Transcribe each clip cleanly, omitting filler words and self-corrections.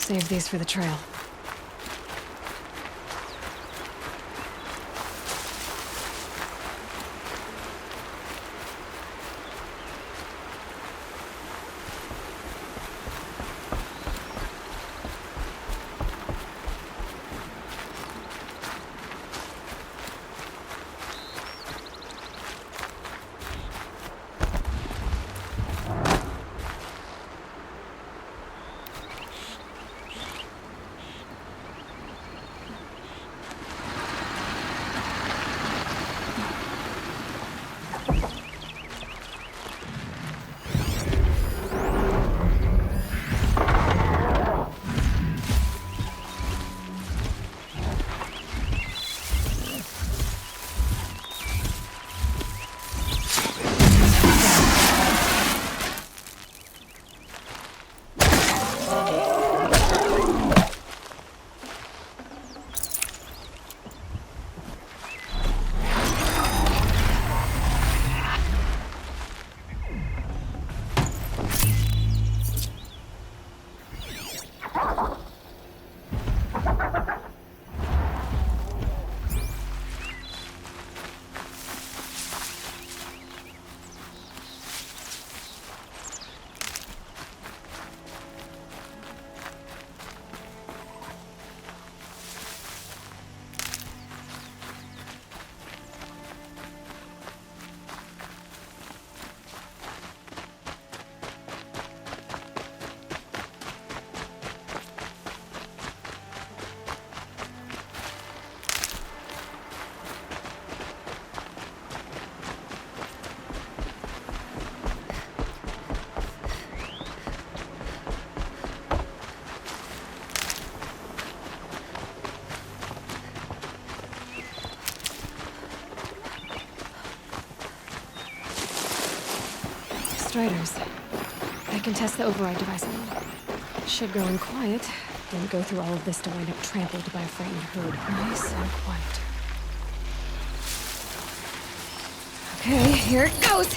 Save these for the trail. Striders. I can test the override device on them. Should go in quiet. Didn't go through all of this to wind up trampled by a frightened herd. Nice and quiet. Okay, here it goes!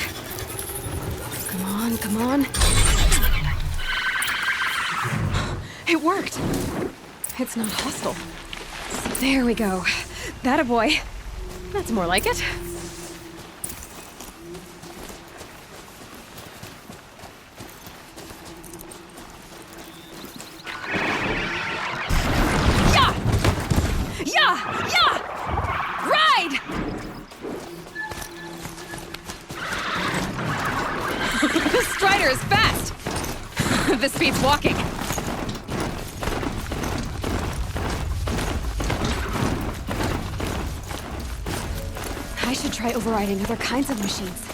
Come on, come on. It worked! It's not hostile. There we go. That a boy. That's more like it. Strider is fast! This beats walking. I should try overriding other kinds of machines.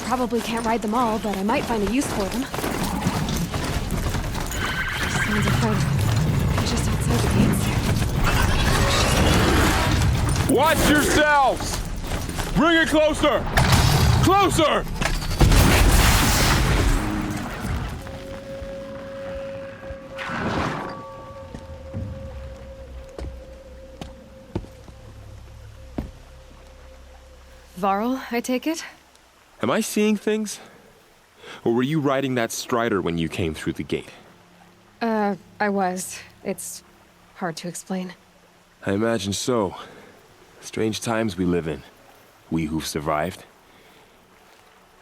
Probably can't ride them all, but I might find a use for them. Sounds of fighting. Just outside the gates. Watch yourselves! Bring it closer! Closer! Varl, I take it? Am I seeing things? Or were you riding that Strider when you came through the gate? I was. It's hard to explain. I imagine so. Strange times we live in. We who've survived.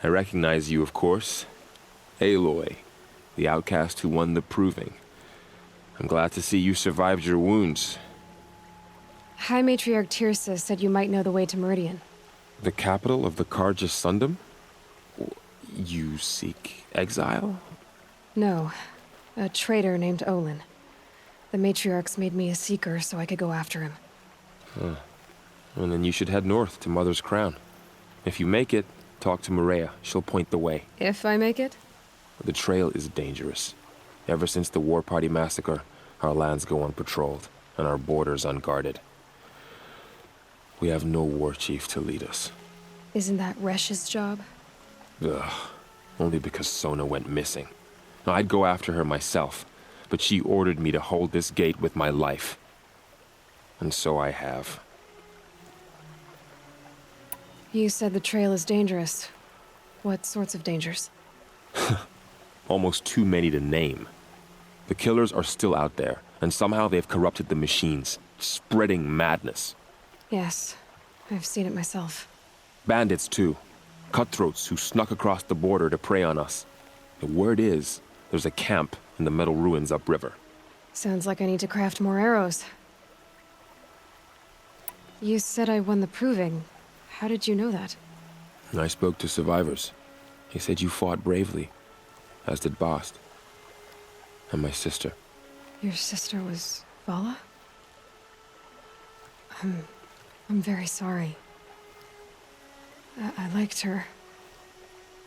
I recognize you, of course. Aloy, the outcast who won the proving. I'm glad to see you survived your wounds. High Matriarch Tirsa said you might know the way to Meridian. The capital of the Carja Sundom? You seek exile? No. A traitor named Olin. The Matriarchs made me a seeker so I could go after him. Well, then you should head north to Mother's Crown. If you make it, talk to Maria. She'll point the way. If I make it? The trail is dangerous. Ever since the War Party massacre, our lands go unpatrolled, and our borders unguarded. We have no war chief to lead us. Isn't that Resh's job? Ugh. Only because Sona went missing. I'd go after her myself, but she ordered me to hold this gate with my life. And so I have. You said the trail is dangerous. What sorts of dangers? Almost too many to name. The killers are still out there, and somehow they've corrupted the machines, spreading madness. Yes, I've seen it myself. Bandits, too. Cutthroats who snuck across the border to prey on us. The word is, there's a camp in the metal ruins upriver. Sounds like I need to craft more arrows. You said I won the proving. How did you know that? I spoke to survivors. They said you fought bravely, as did Bast. And my sister. Your sister was Vala? I'm very sorry. I liked her.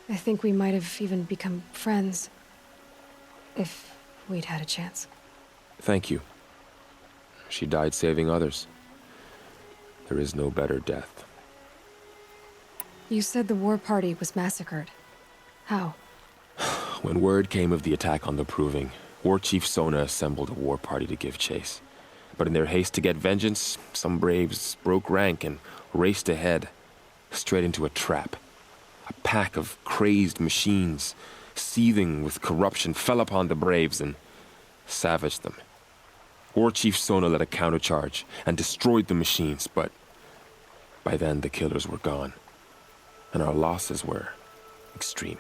I think we might have even become friends. If we'd had a chance. Thank you. She died saving others. There is no better death. You said the war party was massacred. How? When word came of the attack on the Proving, War Chief Sona assembled a war party to give chase. But in their haste to get vengeance, some braves broke rank and raced ahead, straight into a trap. A pack of crazed machines, seething with corruption, fell upon the braves and savaged them. War Chief Sona led a countercharge and destroyed the machines, but by then the killers were gone, and our losses were extreme.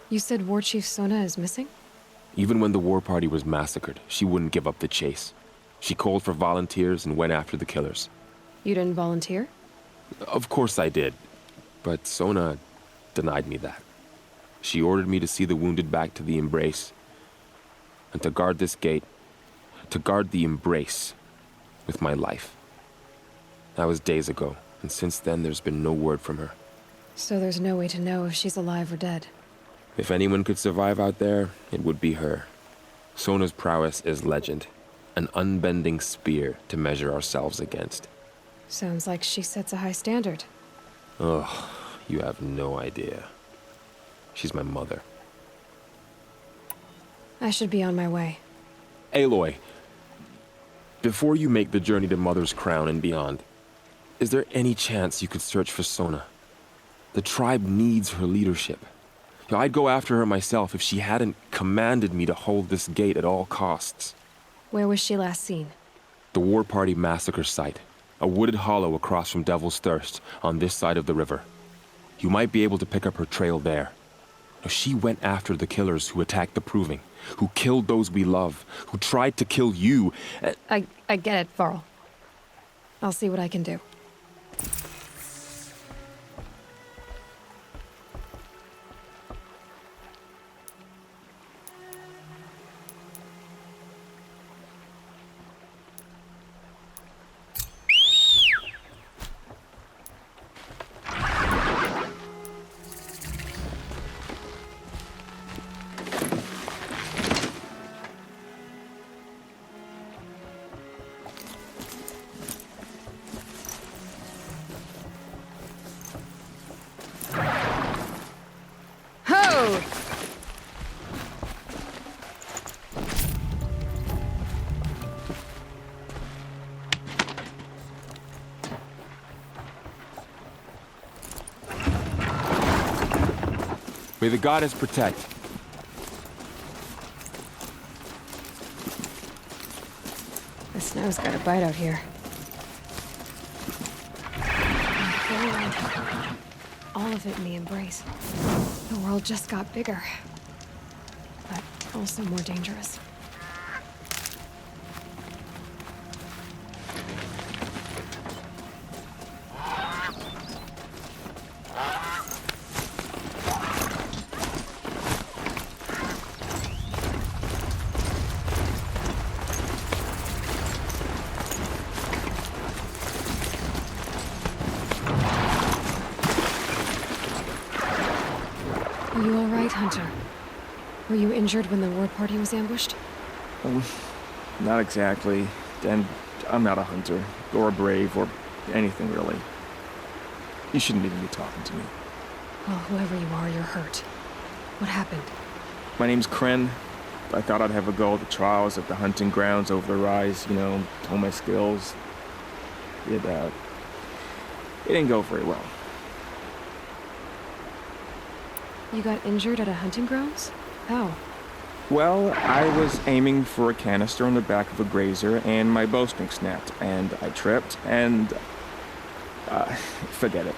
You said War Chief Sona is missing? Even when the war party was massacred, she wouldn't give up the chase. She called for volunteers and went after the killers. You didn't volunteer? Of course I did, but Sona denied me that. She ordered me to see the wounded back to the embrace, and to guard this gate, to guard the embrace with my life. That was days ago, and since then there's been no word from her. So there's no way to know if she's alive or dead. If anyone could survive out there, it would be her. Sona's prowess is legend, an unbending spear to measure ourselves against. Sounds like she sets a high standard. Ugh, you have no idea. She's my mother. I should be on my way. Aloy, before you make the journey to Mother's Crown and beyond, is there any chance you could search for Sona? The tribe needs her leadership. I'd go after her myself if she hadn't commanded me to hold this gate at all costs. Where was she last seen? The War Party massacre site. A wooded hollow across from Devil's Thirst, on this side of the river. You might be able to pick up her trail there. She went after the killers who attacked the Proving, who killed those we love, who tried to kill you. I get it, Varl. I'll see what I can do. May the goddess protect. The snow's got a bite out here. All of it in the embrace. The world just got bigger, but also more dangerous. Are you all right, Hunter? Were you injured when the war party was ambushed? Not exactly. And I'm not a hunter, or a brave, or anything really. You shouldn't even be talking to me. Well, whoever you are, you're hurt. What happened? My name's Kren. I thought I'd have a go at the trials at the hunting grounds over the rise, hone my skills. It didn't go very well. You got injured at a hunting grounds? How? Well, I was aiming for a canister on the back of a grazer, and my bowstring snapped, and I tripped, and... forget it.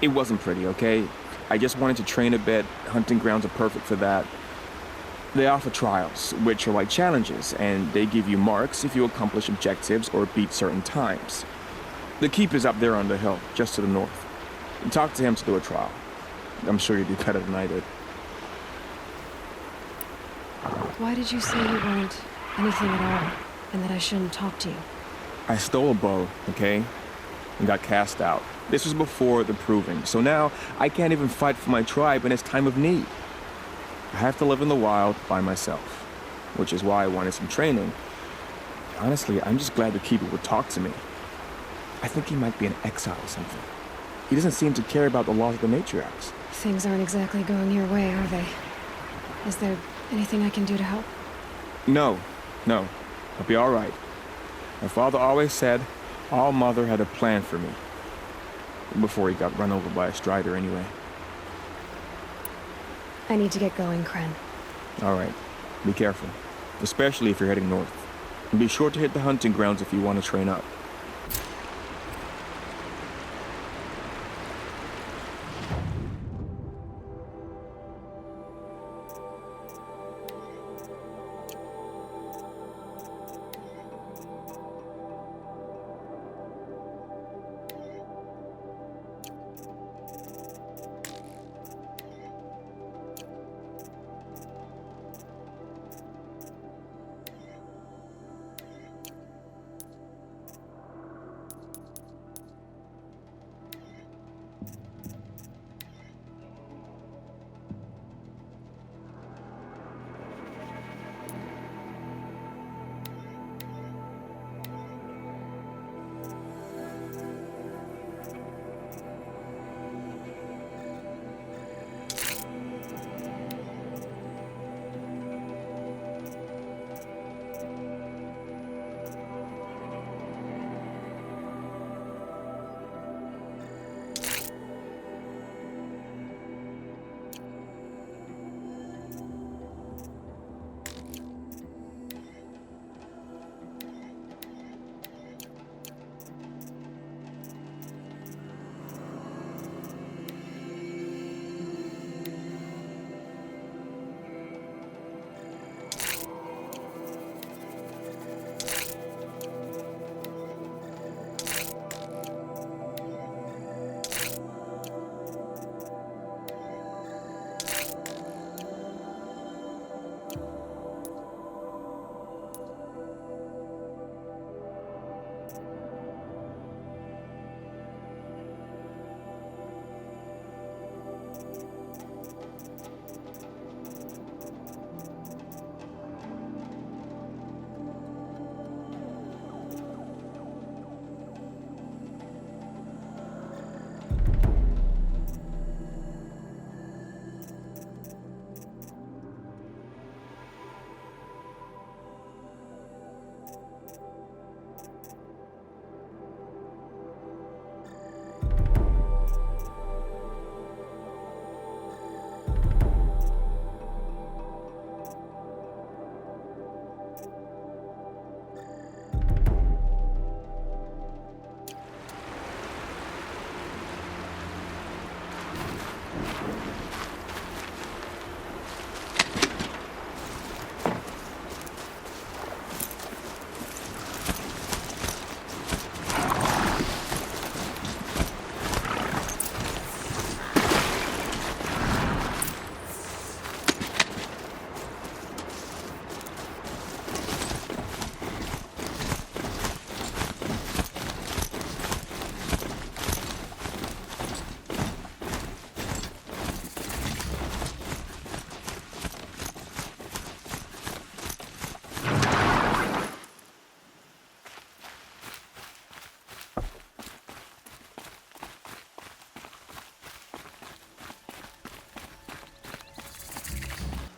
It wasn't pretty, okay? I just wanted to train a bit. Hunting grounds are perfect for that. They offer trials, which are like challenges, and they give you marks if you accomplish objectives or beat certain times. The keeper's up there on the hill, just to the north. Talk to him to do a trial. I'm sure you'd do better than I did. Why did you say you weren't anything at all, and that I shouldn't talk to you? I stole a bow, okay? And got cast out. This was before the proving, so now I can't even fight for my tribe in its time of need. I have to live in the wild by myself, which is why I wanted some training. Honestly, I'm just glad the keeper would talk to me. I think he might be in exile or something. He doesn't seem to care about the laws of the matriarchs. Things aren't exactly going your way, are they? Is there anything I can do to help? No. I'll be all right. My father always said All Mother had a plan for me. Before he got run over by a strider, anyway. I need to get going, Kren. All right. Be careful. Especially if you're heading north. And be sure to hit the hunting grounds if you want to train up.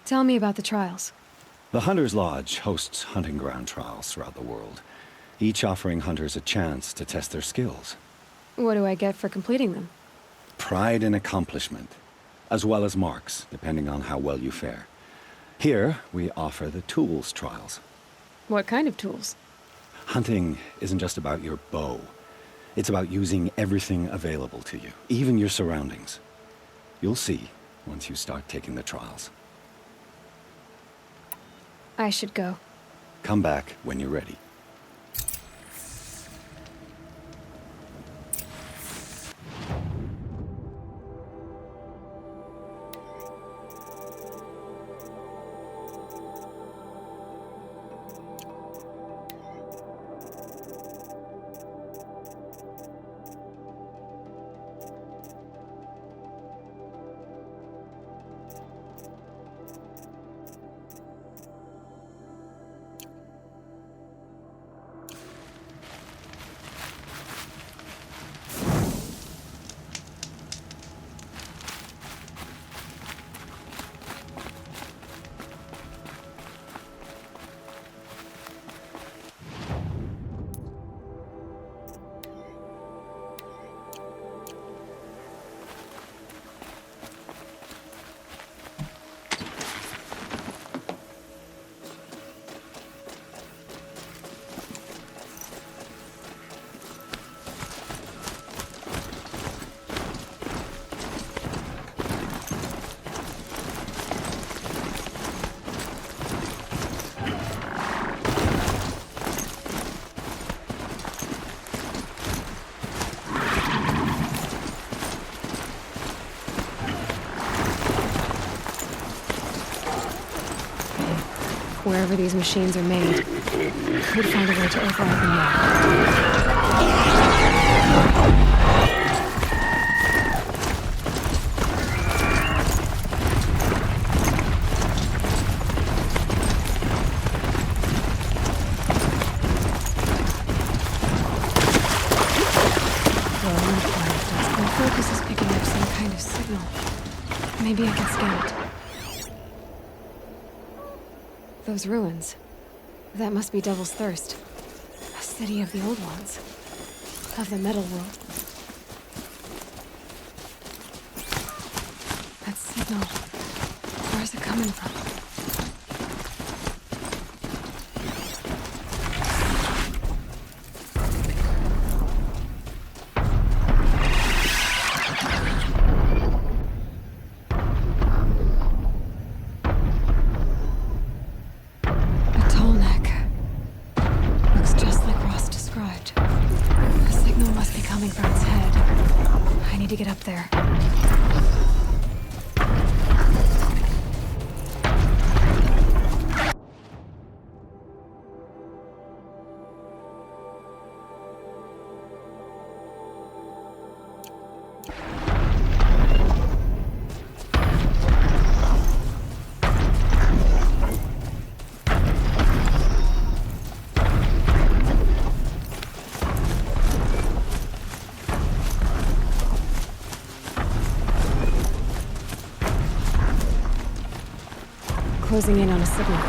Tell me about the trials. The Hunter's Lodge hosts hunting ground trials throughout the world, each offering hunters a chance to test their skills. What do I get for completing them? Pride and accomplishment, as well as marks, depending on how well you fare. Here, we offer the tools trials. What kind of tools? Hunting isn't just about your bow. It's about using everything available to you, even your surroundings. You'll see once you start taking the trials. I should go. Come back when you're ready. Wherever these machines are made, could find a way to override them now. My focus is picking up some kind of signal. Maybe I can scan it. Those ruins. That must be Devil's Thirst. A city of the old ones. Of the metal world. That signal. Where's it coming from? To get up there. Closing in on a signal.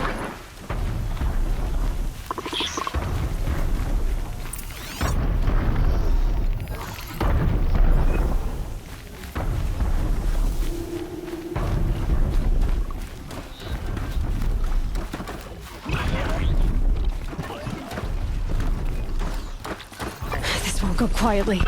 This won't go quietly.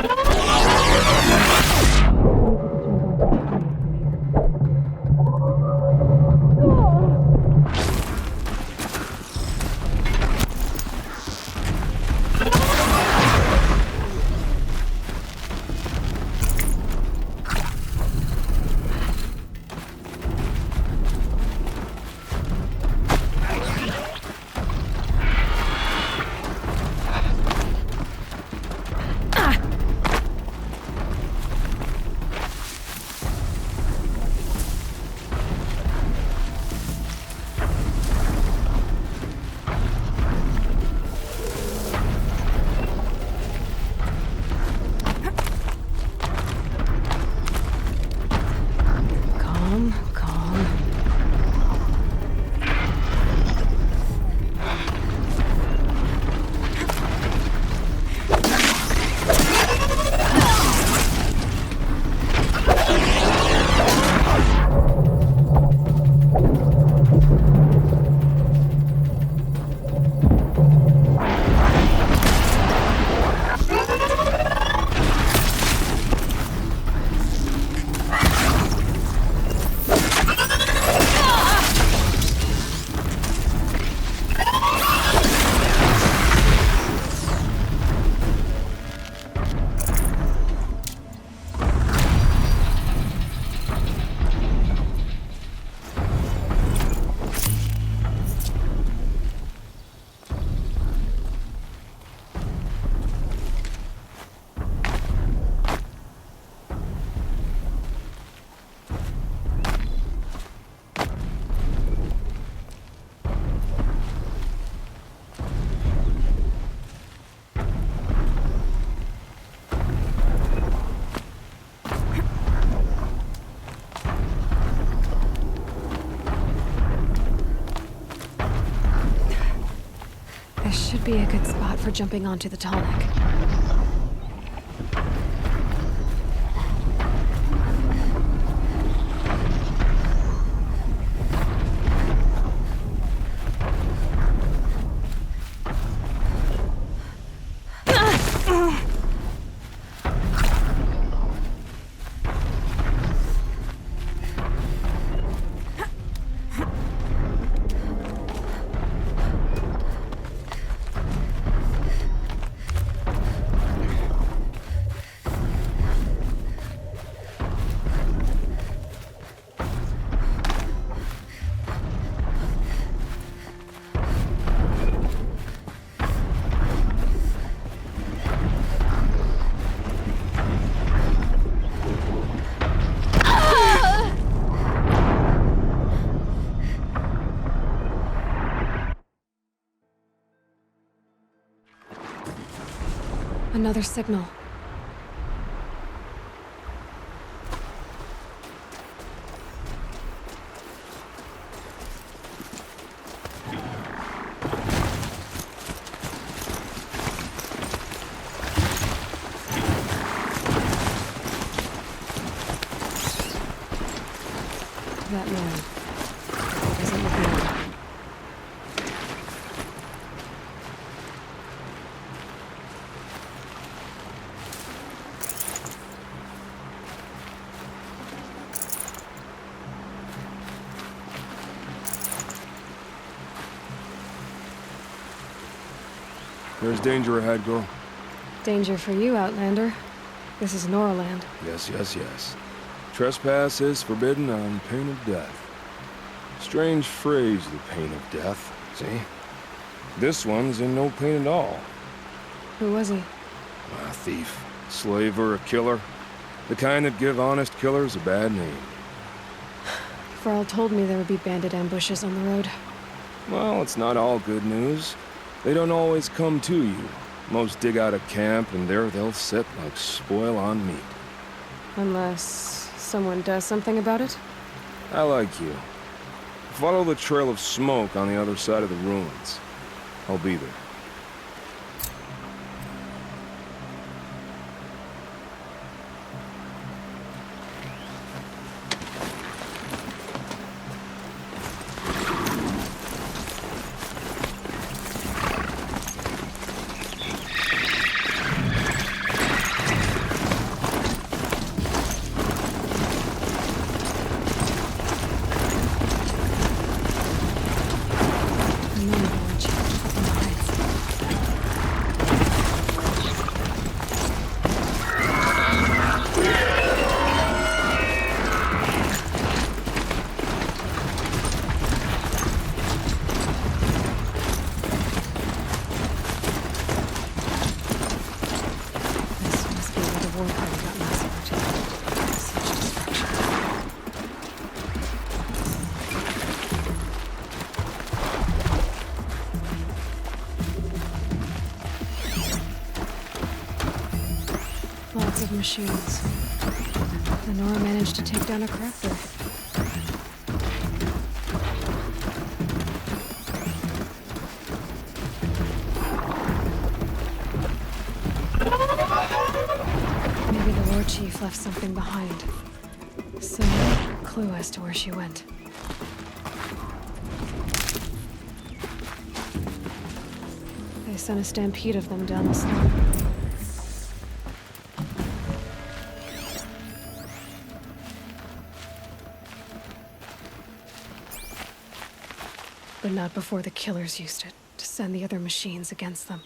be a good spot for jumping onto the tonic. Another signal. That man. Doesn't look normal. There's danger ahead, girl. Danger for you, Outlander. This is Norland. Yes, yes, yes. Trespass is forbidden on pain of death. Strange phrase, the pain of death, see? This one's in no pain at all. Who was he? A thief, slaver, a killer. The kind that give honest killers a bad name. Farrell told me there would be bandit ambushes on the road. Well, it's not all good news. They don't always come to you. Most dig out a camp, and there they'll sit like spoil on meat. Unless someone does something about it? I like you. Follow the trail of smoke on the other side of the ruins. I'll be there. Lots of machines. Lenora managed to take down a crafter. Maybe the Lord Chief left something behind. Some clue as to where she went. They sent a stampede of them down the slope. But not before the killers used it to send the other machines against them.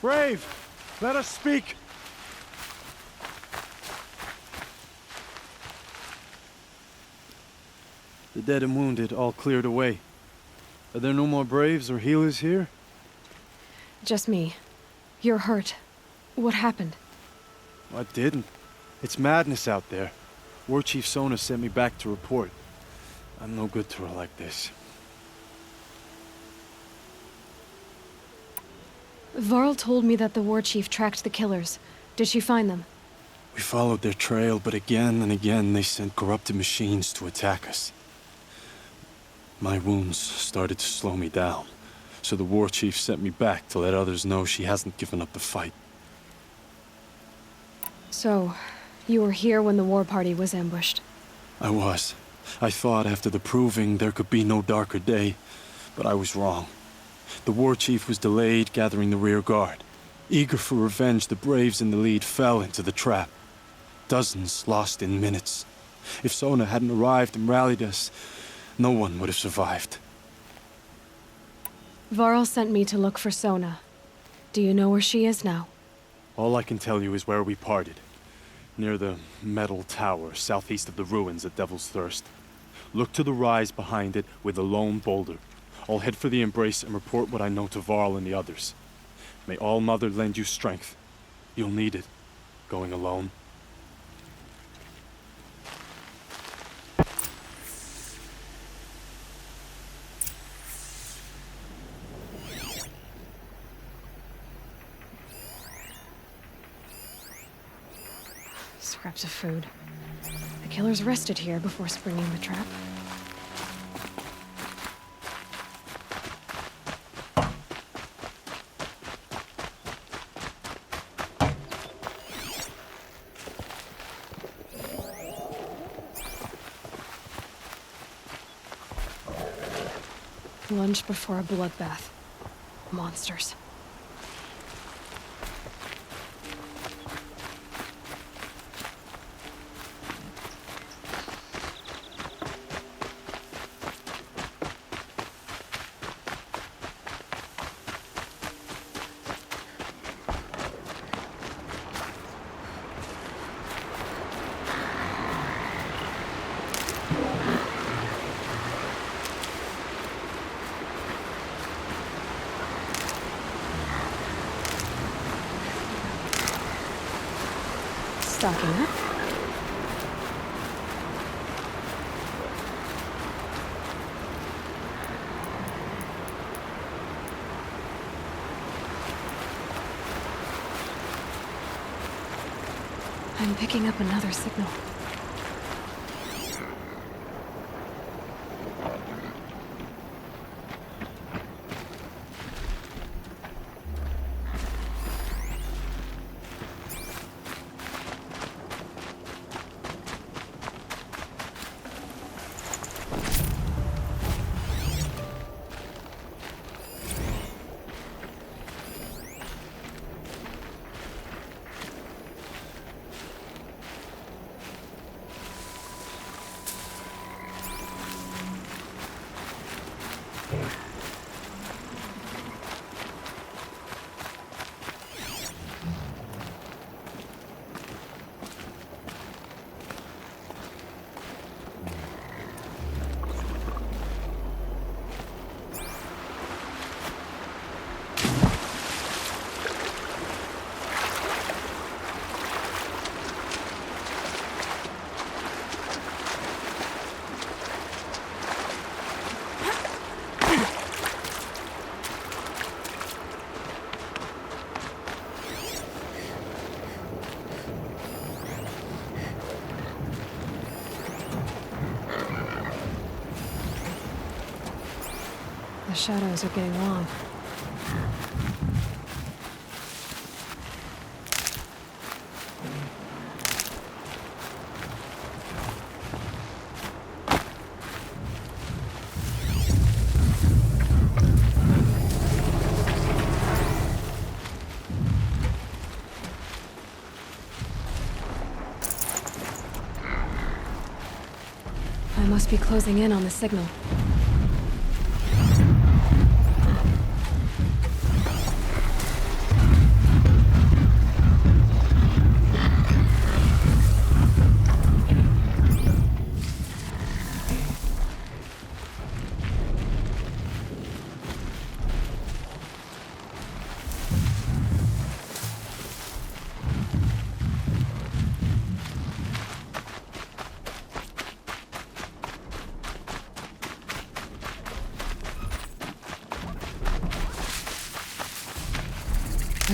Brave, let us speak. The dead and wounded all cleared away. Are there no more braves or healers here? Just me. You're hurt. What happened? I didn't. It's madness out there. War Chief Sona sent me back to report. I'm no good to her like this. Varl told me that the war chief tracked the killers. Did she find them? We followed their trail, but again and again they sent corrupted machines to attack us. My wounds started to slow me down, so the war chief sent me back to let others know she hasn't given up the fight. So, you were here when the war party was ambushed? I was. I thought after the proving there could be no darker day, but I was wrong. The war chief was delayed gathering the rear guard. Eager for revenge, the braves in the lead fell into the trap. Dozens lost in minutes. If Sona hadn't arrived and rallied us, no one would have survived. Varl sent me to look for Sona. Do you know where she is now? All I can tell you is where we parted. Near the metal tower, southeast of the ruins at Devil's Thirst. Look to the rise behind it with a lone boulder. I'll head for the embrace and report what I know to Varl and the others. May All Mother lend you strength. You'll need it, going alone. Scraps of food. The killers rested here before springing the trap. Lunch before a bloodbath. Monsters. Stocking up. I'm picking up another signal. The shadows are getting long. I must be closing in on the signal.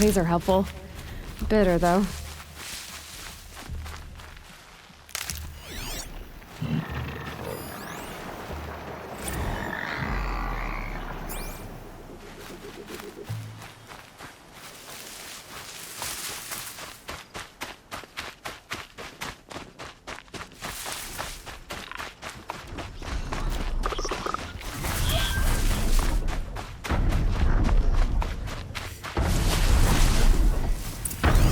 These are helpful. Bitter, though.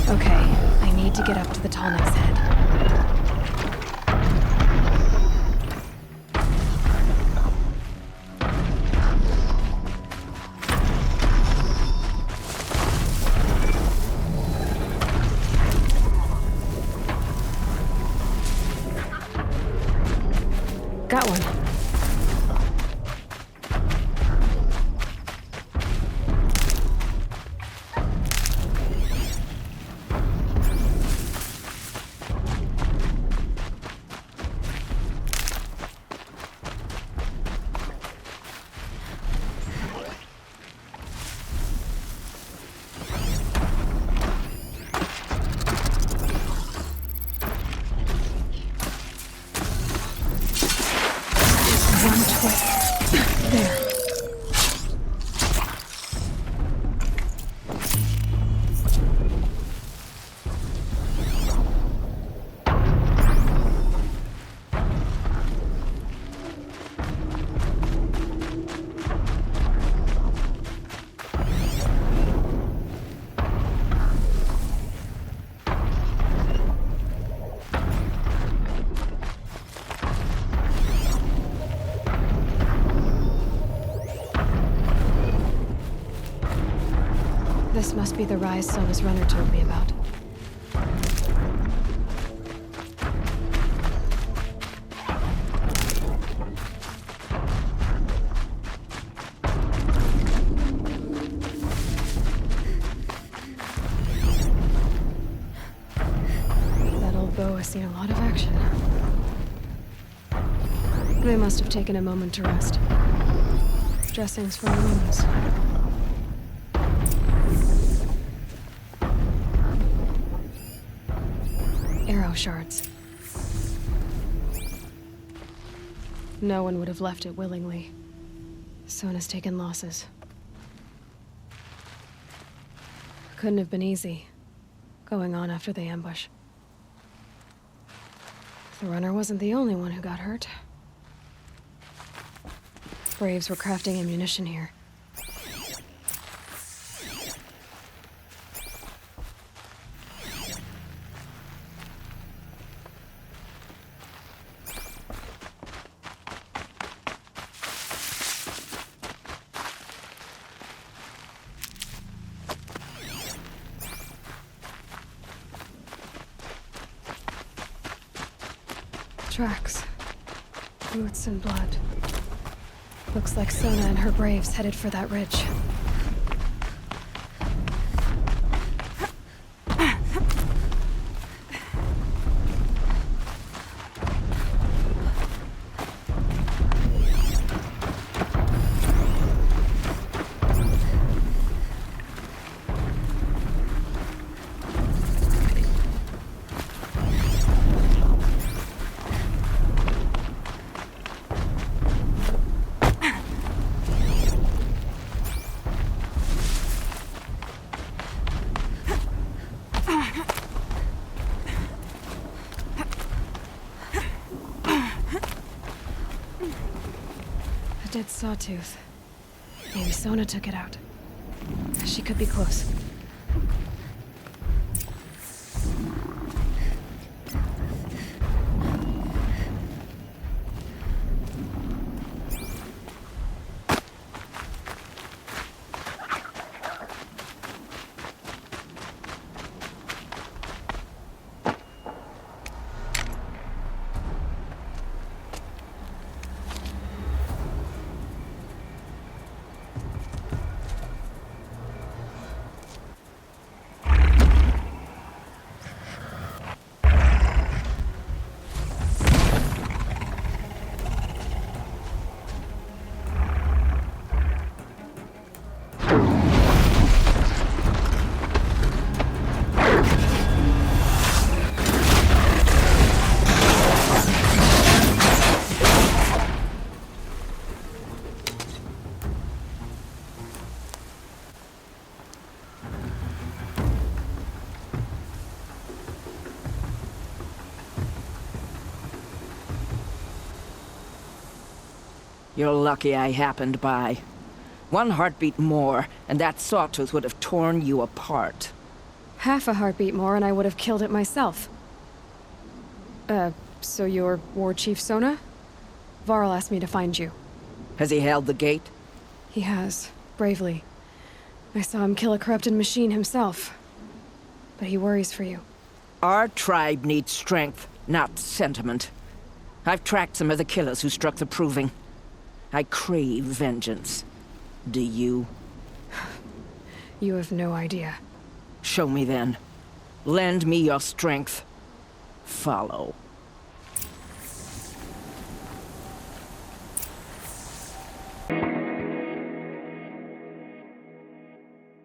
Okay, I need to get up to the tall neck's head. Got one. There. This must be the rise Sona's runner told me about. That old bow has seen a lot of action. They must have taken a moment to rest. Dressings for wounds. Arrow shards. No one would have left it willingly. Sona's taken losses. Couldn't have been easy, going on after the ambush. The runner wasn't the only one who got hurt. Braves were crafting ammunition here. Tracks. Boots and blood. Looks like Sona and her braves headed for that ridge. Dead sawtooth. Maybe Sona took it out. She could be close. You're lucky I happened by. One heartbeat more, and that sawtooth would have torn you apart. Half a heartbeat more and I would have killed it myself. So you're War Chief Sona? Varl asked me to find you. Has he held the gate? He has, bravely. I saw him kill a corrupted machine himself. But he worries for you. Our tribe needs strength, not sentiment. I've tracked some of the killers who struck the Proving. I crave vengeance. Do you? You have no idea. Show me then. Lend me your strength. Follow.